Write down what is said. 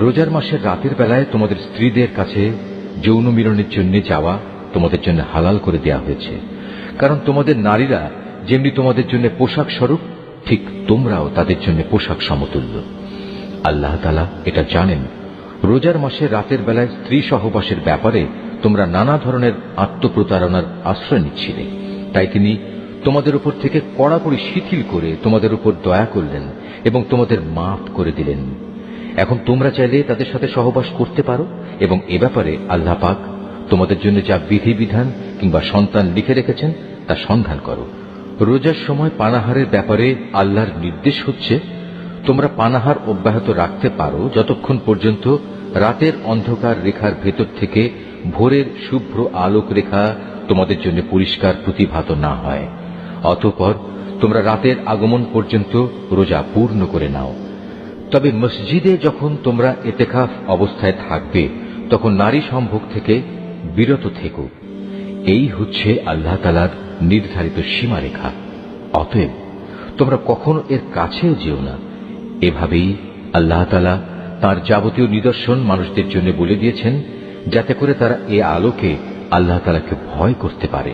রোজার মাসের রাতের বেলায় তোমাদের স্ত্রীদের কাছে যৌন মিলনের জন্য যাওয়া তোমাদের জন্য হালাল করে দেয়া হয়েছে, কারণ তোমাদের নারীরা যেমনি তোমাদের জন্য পোশাক স্বরূপ, ঠিক তোমরাও তাদের জন্য পোশাক সমতুল্য। আল্লাহ তাআলা এটা জানেন। রোজার মাসে রাতের বেলায় স্ত্রী সহবাসের ব্যাপারে তোমরা নানা ধরনের আত্মপ্রতারণার আশ্রয় নিচ্ছিলে, তাই তিনি তোমাদের উপর থেকে কড়াকড়ি শিথিল করে তোমাদের উপর দয়া করলেন এবং তোমাদের মাফ করে দিলেন। এখন তোমরা চাইলে তাদের সাথে সহবাস করতে পারো, এবং এ ব্যাপারে আল্লাহ পাক তোমাদের জন্য যা বিধিবিধান কিংবা সন্তান লিখে রেখেছেন তা সন্ধান করো। রোজার সময় পানাহারের ব্যাপারে আল্লাহর নির্দেশ হচ্ছে, তোমরা পানাহার অব্যাহত রাখতে পারো যতক্ষণ পর্যন্ত রাতের অন্ধকার রেখার ভেতর থেকে ভোরের শুভ্র আলোক রেখা তোমাদের জন্য পরিষ্কার প্রতিভাত না হয়। অতঃপর তোমরা রাতের আগমন পর্যন্ত রোজা পূর্ণ করে নাও। তবে মসজিদে যখন তোমরা ইতিকাফ অবস্থায় থাকবে তখন নারী সম্ভোগ থেকে বিরত থেকো। এই হচ্ছে আল্লাহ তাআলার নির্ধারিত সীমারেখা। অতএব তোমরা কখনো এর কাছেও যেও না। এভাবেই আল্লাহ তাআলা তাঁর যাবতীয় নিদর্শন মানুষদের জন্য বলে দিয়েছেন, যাতে করে তারা এ আলোকে আল্লাহ তাআলাকে ভয় করতে পারে।